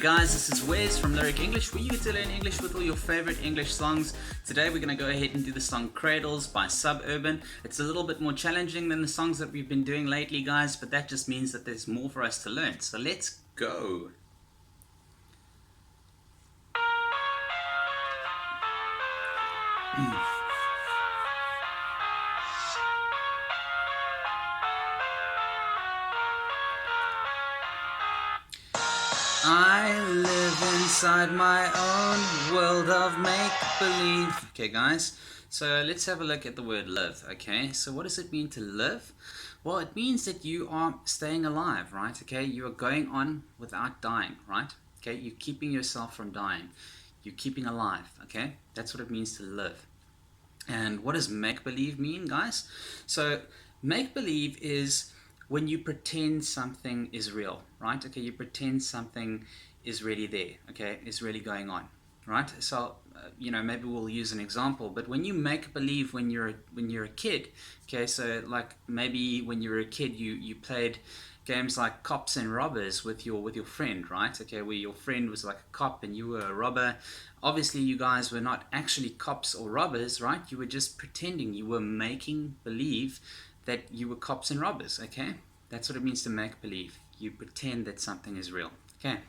guys, this is Wes from Lyric English, where you get to learn English with all your favorite English songs. Today we're going to go ahead and do the song Cradles by Suburban. It's a little bit more challenging than the songs that we've been doing lately, guys, but that just means that there's more for us to learn. So let's go. I live inside my own world of make-believe. Okay, guys, so let's have a look at the word live. Okay, so what does it mean to live? Well, it means that you are staying alive, right? Okay, you are going on without dying, right? Okay, you're keeping yourself from dying. You're keeping alive, okay? That's what it means to live. And what does make-believe mean, guys? So make-believe is when you pretend something is real, right? Okay, you pretend something is really there, okay, is really going on, right? So, maybe we'll use an example, but when you make believe when you're a kid, okay, so like maybe when you were a kid, you played games like cops and robbers with your friend, right? Okay, where your friend was like a cop and you were a robber. Obviously, you guys were not actually cops or robbers, right? You were just pretending. You were making believe that you were cops and robbers, okay? That's what it means to make believe. You pretend that something is real, okay?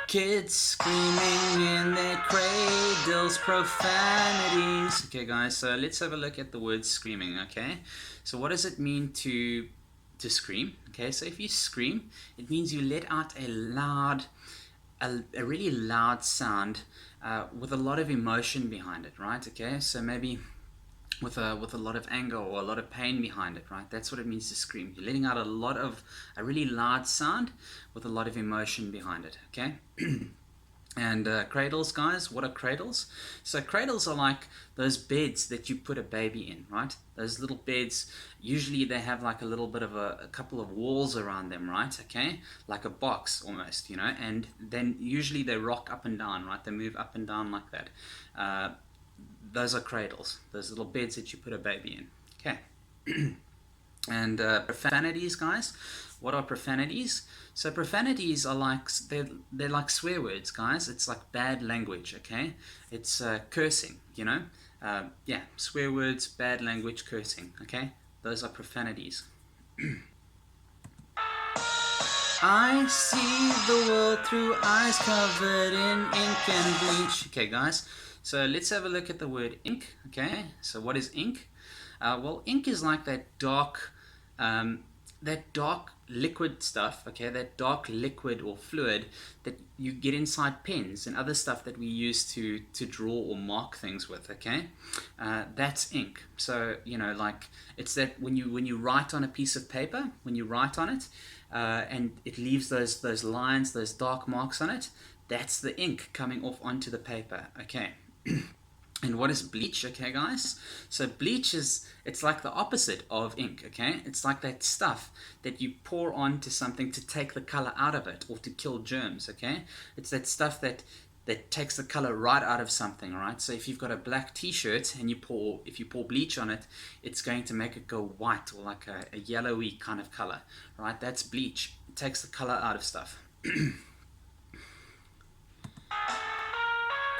Kids screaming in their cradles, profanities. Okay, guys, so let's have a look at the word screaming, okay? So what does it mean to scream? Okay, so if you scream, it means you let out a really loud sound with a lot of emotion behind it, right? Okay, so maybe with a lot of anger or a lot of pain behind it, right? That's what it means to scream. You're letting out a really loud sound with a lot of emotion behind it, okay? And cradles, guys, what are cradles? So cradles are like those beds that you put a baby in, right? Those little beds, usually they have like a little bit of a couple of walls around them, right? Okay, like a box almost, and then usually they rock up and down, right? They move up and down like that. Those are cradles, those little beds that you put a baby in, okay? And profanities, guys, what are profanities? So profanities are like, they're like swear words, guys. It's like bad language, okay? It's cursing, yeah, swear words, bad language, cursing, okay? Those are profanities. I see the world through eyes covered in ink and bleach. Okay, guys, so let's have a look at the word ink, okay? So what is ink? Well, ink is like that dark liquid stuff, okay, that dark liquid or fluid that you get inside pens and other stuff that we use to draw or mark things with, okay? That's ink. So, like, it's that when you write on a piece of paper, when you write on it, and it leaves those lines, those dark marks on it, that's the ink coming off onto the paper, okay? And what is bleach, okay, guys? So bleach it's like the opposite of ink, okay? It's like that stuff that you pour onto something to take the color out of it or to kill germs, okay? It's that stuff that takes the color right out of something, right? So if you've got a black t-shirt and if you pour bleach on it, it's going to make it go white or like a yellowy kind of color, right? That's bleach. It takes the color out of stuff.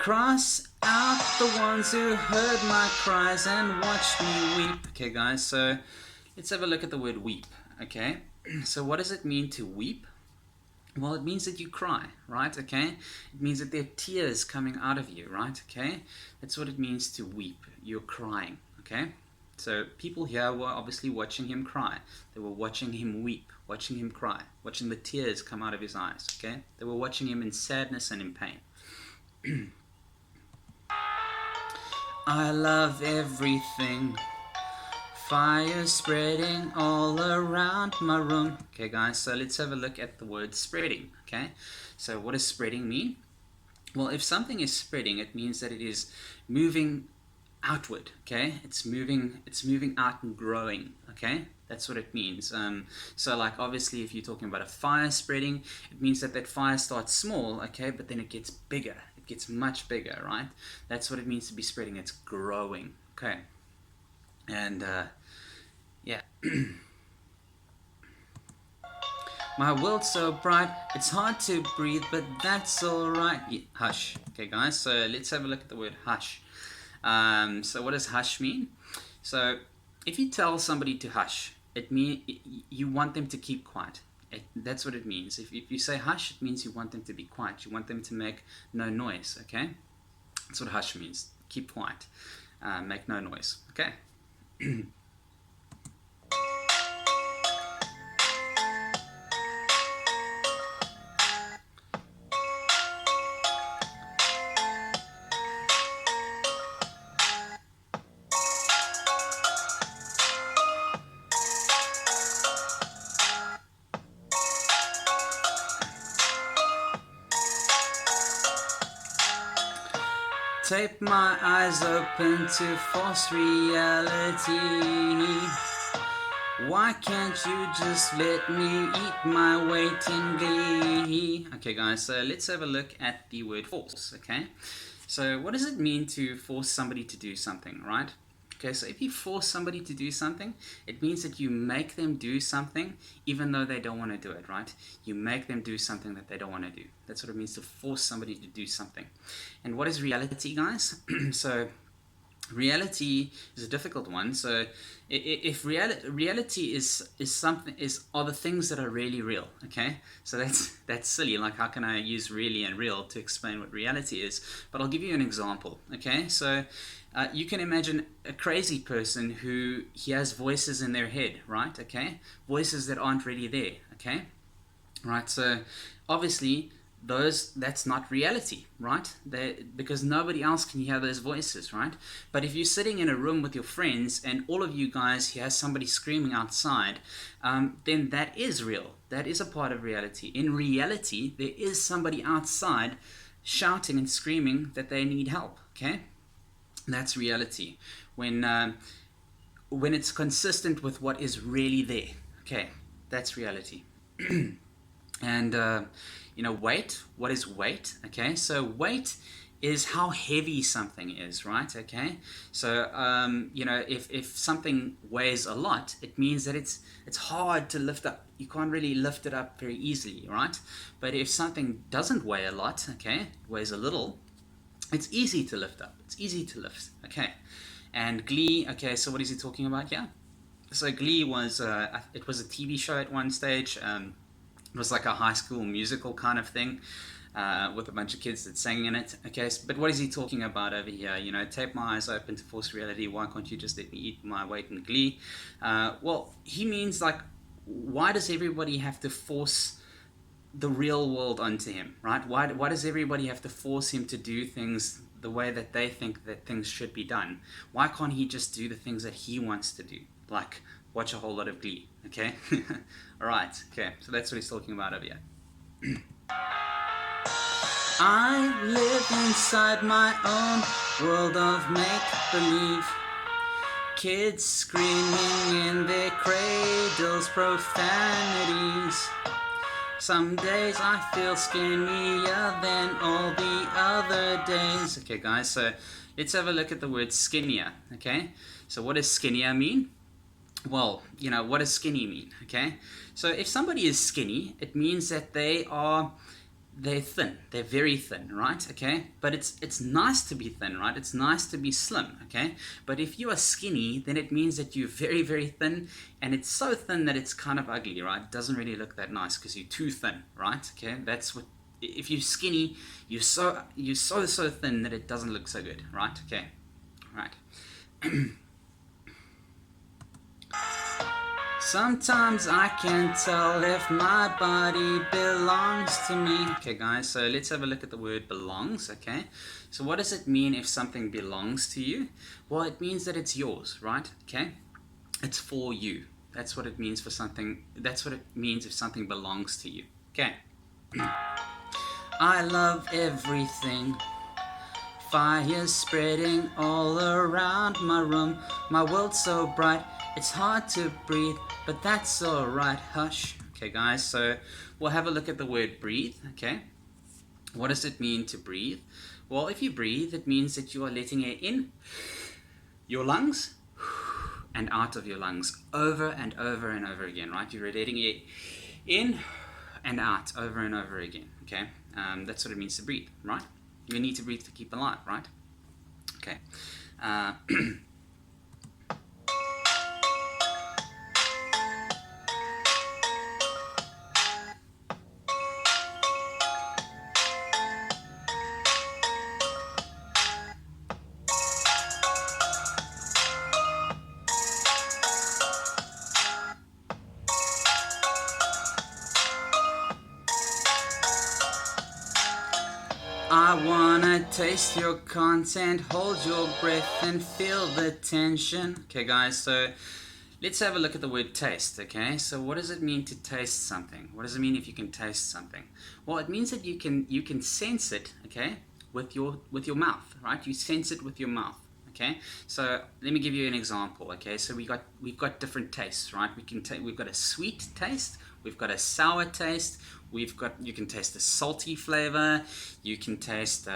Cross out the ones who heard my cries and watched me weep. Okay, guys, so let's have a look at the word weep, okay? So what does it mean to weep? Well, it means that you cry, right, okay? It means that there are tears coming out of you, right, okay? That's what it means to weep. You're crying, okay? So people here were obviously watching him cry. They were watching him weep, watching him cry, watching the tears come out of his eyes, okay? They were watching him in sadness and in pain. I love everything. Fire spreading all around my room. Okay, guys, so let's have a look at the word spreading, okay? So what does spreading mean? Well, if something is spreading, it means that it is moving outward, okay? It's moving out and growing, okay? That's what it means. So like obviously if you're talking about a fire spreading, it means that fire starts small, okay, but then it gets bigger. It gets much bigger, right? That's what it means to be spreading. It's growing, okay? And yeah. My world's so bright, it's hard to breathe, but that's alright. Yeah, hush. Okay, guys, so let's have a look at the word hush. So what does hush mean? So if you tell somebody to hush, it means you want them to keep quiet. That's what it means. If you say hush, it means you want them to be quiet. You want them to make no noise, okay? That's what hush means. Keep quiet. Make no noise, okay? Tape my eyes open to false reality. Why can't you just let me eat my weight in glee? Okay, guys, so let's have a look at the word force, okay? So what does it mean to force somebody to do something, right? Okay, so if you force somebody to do something, it means that you make them do something even though they don't want to do it, right? You make them do something that they don't want to do. That's what it means to force somebody to do something. And what is reality, guys? So reality is a difficult one. So if reality are the things that are really real, okay? So that's silly. Like, how can I use really and real to explain what reality is? But I'll give you an example, okay? So you can imagine a crazy person who he has voices in their head, right? Okay, voices that aren't really there, okay? Right, so obviously that's not reality, right? Because nobody else can hear those voices, right? But if you're sitting in a room with your friends and all of you guys hear somebody screaming outside, then that is real. That is a part of reality. In reality, there is somebody outside shouting and screaming that they need help, okay? That's reality. When it's consistent with what is really there, okay? That's reality. And weight. What is weight? Okay, so weight is how heavy something is, right? Okay, so if something weighs a lot, it means that it's hard to lift up. You can't really lift it up very easily, right? But if something doesn't weigh a lot, okay, weighs a little, it's easy to lift up. It's easy to lift, okay? And Glee, okay, so what is he talking about here? So Glee was it was a TV show at one stage. It was like a high school musical kind of thing with a bunch of kids that sang in it. Okay, but what is he talking about over here? Tape my eyes open to force reality. Why can't you just let me eat my weight in Glee? Well, he means, like, why does everybody have to force the real world onto him, right? Why does everybody have to force him to do things the way that they think that things should be done? Why can't he just do the things that he wants to do? Like, watch a whole lot of Glee, okay? Alright, okay, so that's what he's talking about over here. I live inside my own world of make-believe. Kids screaming in their cradles, profanities. Some days I feel skinnier than all the other days. Okay, guys, so let's have a look at the word skinnier, okay? So what does skinnier mean? Well, what does skinny mean, okay? So if somebody is skinny, it means that they're thin. They're very thin, right? Okay? But it's nice to be thin, right? It's nice to be slim, okay? But if you are skinny, then it means that you're very, very thin, and it's so thin that it's kind of ugly, right? It doesn't really look that nice because you're too thin, right? Okay? That's what, if you're skinny, you're so thin that it doesn't look so good, right? Okay. Right. Sometimes I can tell if my body belongs to me. Okay, guys, so let's have a look at the word belongs, okay? So what does it mean if something belongs to you? Well, it means that it's yours, right? Okay? It's for you. That's what it means for something. That's what it means if something belongs to you. Okay? I love everything. Fire spreading all around my room. My world's so bright, it's hard to breathe, but that's alright, hush. Okay, guys, so we'll have a look at the word breathe, okay? What does it mean to breathe? Well, if you breathe, it means that you are letting air in your lungs and out of your lungs over and over and over again, right? You're letting air in and out over and over again. Okay, that's what it means to breathe, right? You need to breathe to keep alive, right? Okay. I wanna taste your content, hold your breath and feel the tension. Okay guys, so let's have a look at the word taste, okay? So what does it mean to taste something? What does it mean if you can taste something? Well, it means that you can sense it, okay, with your mouth, right? You sense it with your mouth. Okay, so let me give you an example. Okay, so we've got different tastes, right? We've got a sweet taste, we've got a sour taste, you can taste a salty flavor, you can taste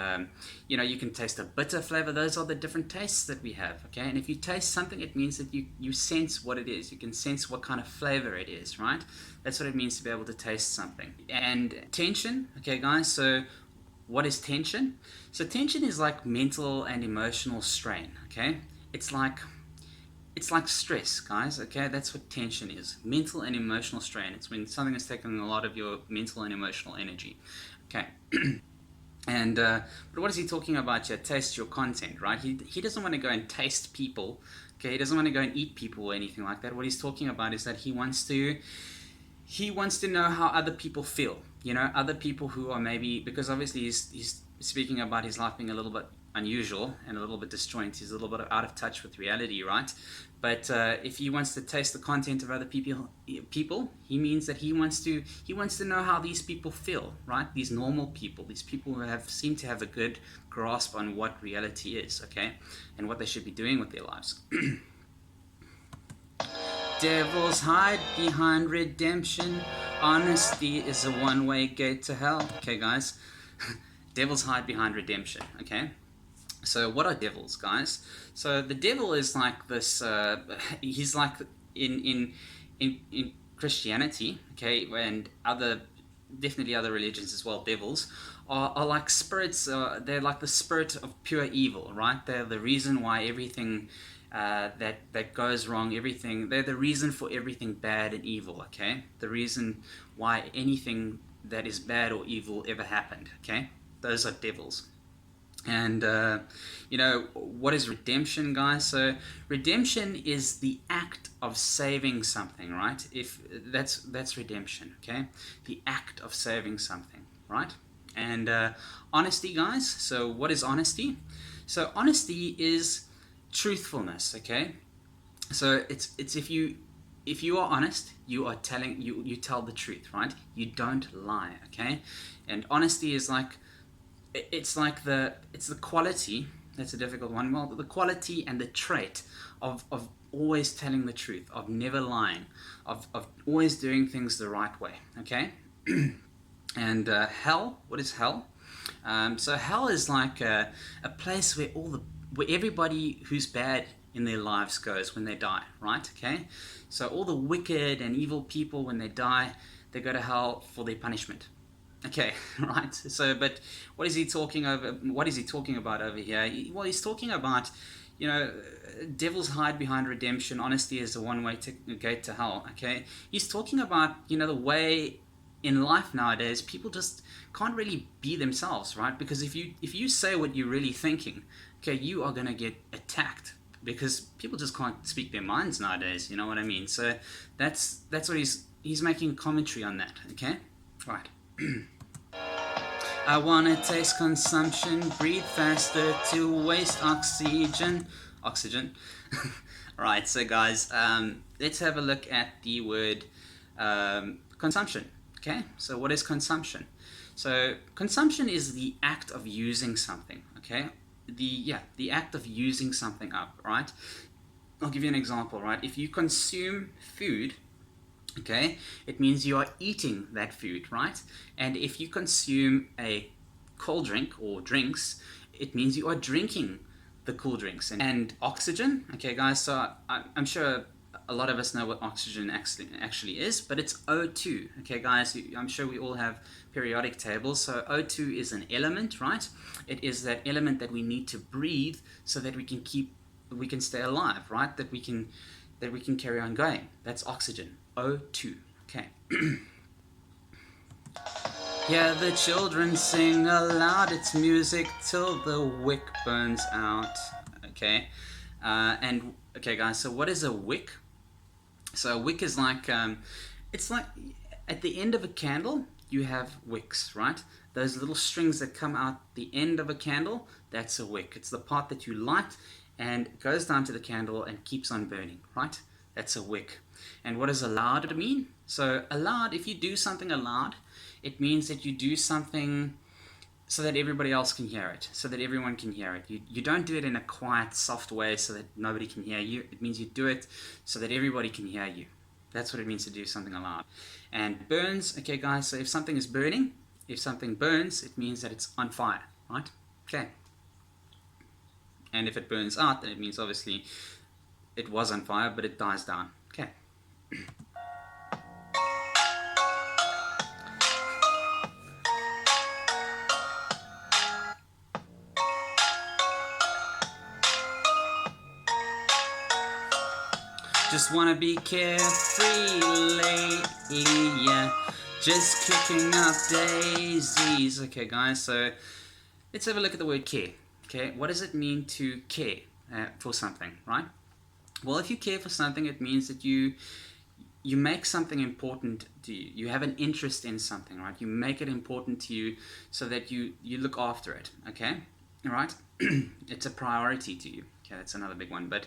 you can taste a bitter flavor. Those are the different tastes that we have. Okay, and if you taste something, it means that you sense what it is. You can sense what kind of flavor it is, right? That's what it means to be able to taste something. And tension, okay guys, so what is tension? So tension is like mental and emotional strain, okay? It's like stress, guys, okay? That's what tension is. Mental and emotional strain. It's when something is taking a lot of your mental and emotional energy. Okay. And but what is he talking about here? Taste your content, right? He doesn't want to go and taste people, okay? He doesn't want to go and eat people or anything like that. What he's talking about is that he wants to know how other people feel. You know, other people who are maybe, because obviously he's speaking about his life being a little bit unusual and a little bit disjointed. He's a little bit out of touch with reality, right? But if he wants to taste the content of other people, he means that he wants to know how these people feel, right? These normal people, these people who seem to have a good grasp on what reality is, okay, and what they should be doing with their lives. Devils hide behind redemption. Honesty is a one-way gate to hell. Okay, guys. Devils hide behind redemption. Okay. So what are devils, guys? So the devil is like this. He's like in Christianity. Okay, and definitely other religions as well. Devils are like spirits. They're like the spirit of pure evil, right? They're the reason why everything. That goes wrong, everything. They're the reason for everything bad and evil, okay? The reason why anything that is bad or evil ever happened, okay? Those are devils. And, what is redemption, guys? So redemption is the act of saving something, right? If that's redemption, okay? The act of saving something, right? And honesty, guys. So what is honesty? So honesty is truthfulness, okay? So it's if you are honest, you tell the truth, right? You don't lie, okay? And honesty is like it's the quality. That's a difficult one. Well, the quality and the trait of always telling the truth, of never lying, of always doing things the right way, okay? And hell, what is hell? So hell is like a place where where everybody who's bad in their lives goes when they die, right? Okay, so all the wicked and evil people, when they die, they go to hell for their punishment. Okay, right. So, but what is he talking about over here? Well, he's talking about, devils hide behind redemption. Honesty is the one-way gate to hell. Okay, he's talking about the way in life nowadays people just can't really be themselves, right? Because if you say what you're really thinking, okay, you are going to get attacked because people just can't speak their minds nowadays, you know what I mean? So that's what he's making a commentary on that, okay? Right. I want to taste consumption, breathe faster to waste oxygen. Right, so guys, let's have a look at the word consumption, okay? So what is consumption? So consumption is the act of using something, okay? The act of using something up, right? I'll give you an example, right? If you consume food, okay, it means you are eating that food, right? And if you consume a cold drink or drinks, it means you are drinking the cool drinks. And oxygen, okay guys, so I'm sure a lot of us know what oxygen actually is, but it's O2. Okay, guys, I'm sure we all have periodic tables. So O2 is an element, right? It is that element that we need to breathe so that we can stay alive, right? That we can carry on going. That's oxygen, O2. Okay. Hear the children sing aloud, it's music till the wick burns out. Okay, and okay, guys. So what is a wick? So a wick is like it's like at the end of a candle you have wicks, right? Those little strings that come out the end of a candle, that's a wick. It's the part that you light and it goes down to the candle and keeps on burning, right? That's a wick. And what does aloud mean? So aloud, if you do something aloud, it means that you do something so that everybody else can hear it, so that everyone can hear it. You don't do it in a quiet, soft way so that nobody can hear you. It means you do it so that everybody can hear you. That's what it means to do something aloud. And burns, okay guys, so if something is burning, if something burns, it means that it's on fire, right? Okay. And if it burns out, then it means obviously it was on fire, but it dies down. Okay. Just wanna be carefree lately, yeah. Just kicking up daisies. Okay, guys, so let's have a look at the word care. Okay, what does it mean to care for something, right? Well, if you care for something, it means that you make something important to you. You have an interest in something, right? You make it important to you so that you look after it, okay? All right? It's a priority to you. Okay, that's another big one. But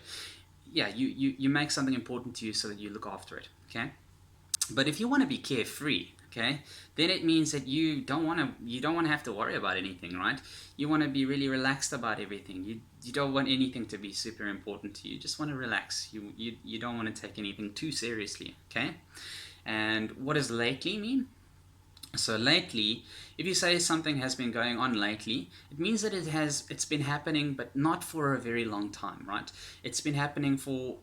yeah, you make something important to you so that you look after it, okay? But if you want to be carefree, okay, then it means that you don't want to have to worry about anything, right? You want to be really relaxed about everything. You don't want anything to be super important to you. You just want to relax. You don't want to take anything too seriously, okay? And what does lately mean? So lately, if you say something has been going on lately, it means that it's been happening, but not for a very long time, right? It's been happening for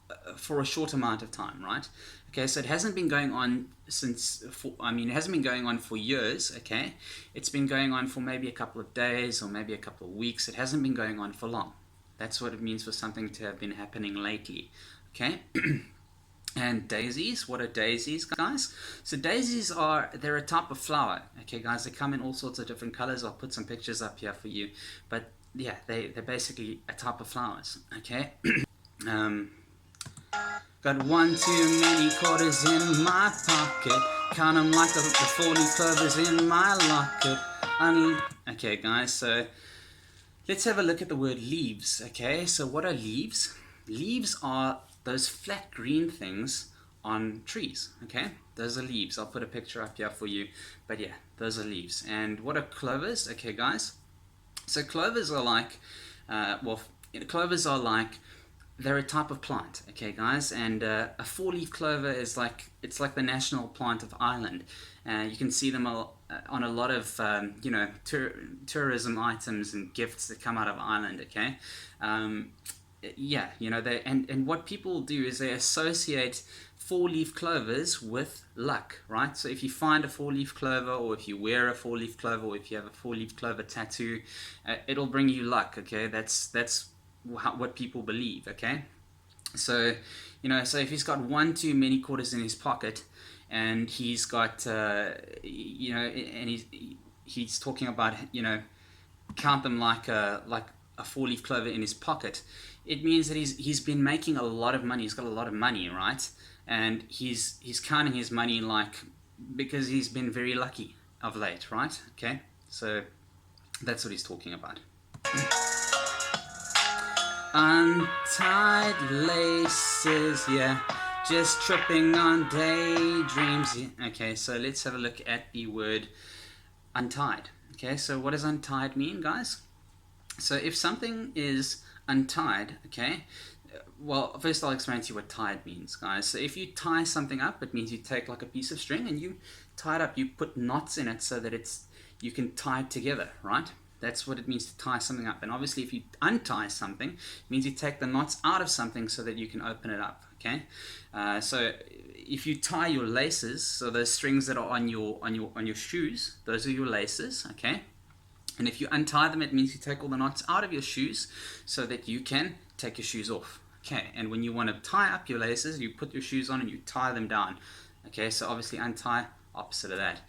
a short amount of time, right? Okay, so it hasn't been going on it hasn't been going on for years, okay? It's been going on for maybe a couple of days or maybe a couple of weeks. It hasn't been going on for long. That's what it means for something to have been happening lately, okay? And daisies, what are daisies, guys? So daisies they're a type of flower, okay, guys? They come in all sorts of different colors. I'll put some pictures up here for you. But yeah, they're basically a type of flowers, okay? Got one too many quarters in my pocket. Count them like the 40 clovers in my locket. Okay, guys, so let's have a look at the word leaves, okay? So what are leaves? Leaves are those flat green things on trees, okay? Those are leaves. I'll put a picture up here for you. But yeah, those are leaves. And what are clovers? Okay, guys. So clovers are like, they're a type of plant, okay, guys? And a four-leaf clover is it's like the national plant of Ireland. You can see them on a lot of, tourism items and gifts that come out of Ireland, okay? Yeah, and what people do is they associate four-leaf clovers with luck, right? So if you find a four-leaf clover, or if you wear a four-leaf clover, or if you have a four-leaf clover tattoo, it'll bring you luck, okay? That's what people believe, okay? So, so if he's got one too many quarters in his pocket, and he's got, and he's talking about, count them like a four-leaf clover in his pocket, it means that he's been making a lot of money. He's got a lot of money, right? And he's counting his money because he's been very lucky of late, right? Okay, so that's what he's talking about. Untied laces, yeah, just tripping on daydreams. Yeah. Okay, so let's have a look at the word untied. Okay, so what does untied mean, guys? So if something is untied, okay, well, first I'll explain to you what tied means, guys. So if you tie something up, it means you take like a piece of string and you tie it up, you put knots in it so that you can tie it together, right? That's what it means to tie something up. And obviously if you untie something, it means you take the knots out of something so that you can open it up, Okay, so if you tie your laces, so those strings that are on your shoes, those are your laces. Okay, and if you untie them, it means you take all the knots out of your shoes so that you can take your shoes off. Okay, and when you want to tie up your laces, you put your shoes on and you tie them down. Okay, so obviously untie, opposite of that.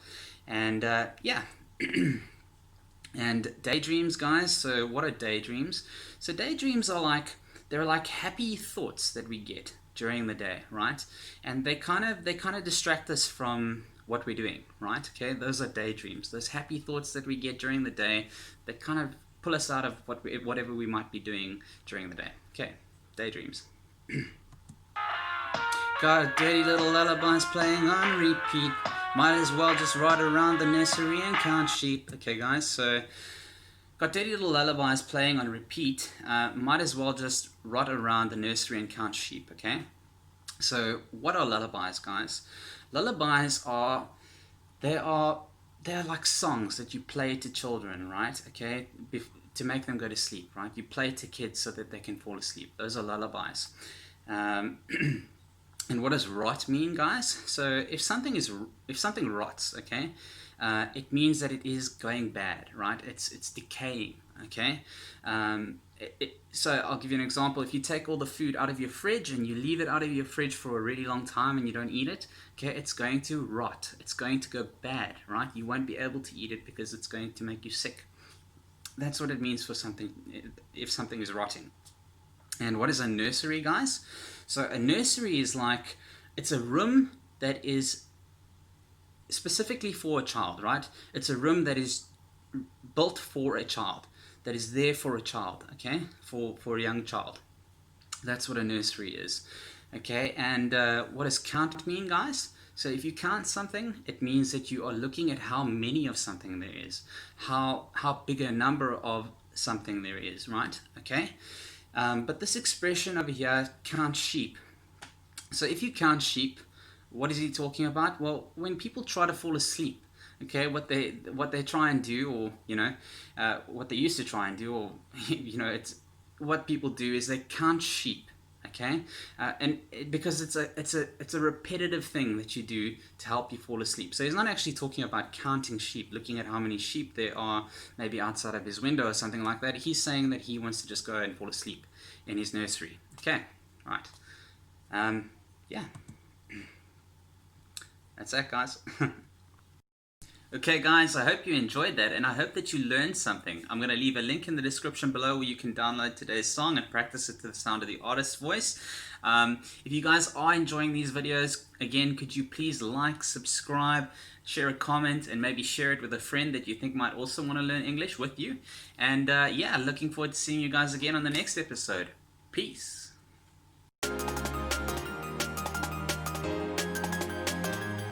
And yeah. And daydreams, guys. So what are daydreams? So daydreams are like, they're like happy thoughts that we get during the day, right? And they kind of distract us from what we're doing, right? Okay, those are daydreams. Those happy thoughts that we get during the day that kind of pull us out of whatever we might be doing during the day. Okay, daydreams. Got dirty little lullabies playing on repeat. Might as well just ride around the nursery and count sheep. Okay, guys, so got dirty little lullabies playing on repeat. Might as well just ride around the nursery and count sheep. Okay, so what are lullabies, guys? Lullabies are they're like songs that you play to children, right? Okay, to make them go to sleep, right? You play to kids so that they can fall asleep. Those are lullabies. And what does rot mean, guys? So if something rots, okay, it means that it is going bad, right? It's decaying, okay. So I'll give you an example. If you take all the food out of your fridge and you leave it out of your fridge for a really long time and you don't eat it, okay, it's going to rot. It's going to go bad, right? You won't be able to eat it because it's going to make you sick. That's what it means for something, if something is rotting. And what is a nursery, guys? So a nursery is like, it's a room that is specifically for a child, right? It's a room that is built for a child, that is there for a child, okay? For a young child. That's what a nursery is, okay? And what does count mean, guys? So if you count something, it means that you are looking at how many of something there is, how big a number of something there is, right? Okay? But this expression over here, count sheep. So if you count sheep, what is he talking about? Well, when people try to fall asleep, okay, what they try and do, or what they used to try and do, or it's what people do is they count sheep, okay, because it's a repetitive thing that you do to help you fall asleep. So he's not actually talking about counting sheep, looking at how many sheep there are maybe outside of his window or something like that. He's saying that he wants to just go and fall asleep in his nursery. Okay, right. Yeah. That's that, guys. Okay, guys, I hope you enjoyed that, and I hope that you learned something. I'm going to leave a link in the description below where you can download today's song and practice it to the sound of the artist's voice. If you guys are enjoying these videos, again, could you please like, subscribe, share a comment, and maybe share it with a friend that you think might also want to learn English with you. And yeah, looking forward to seeing you guys again on the next episode. Peace.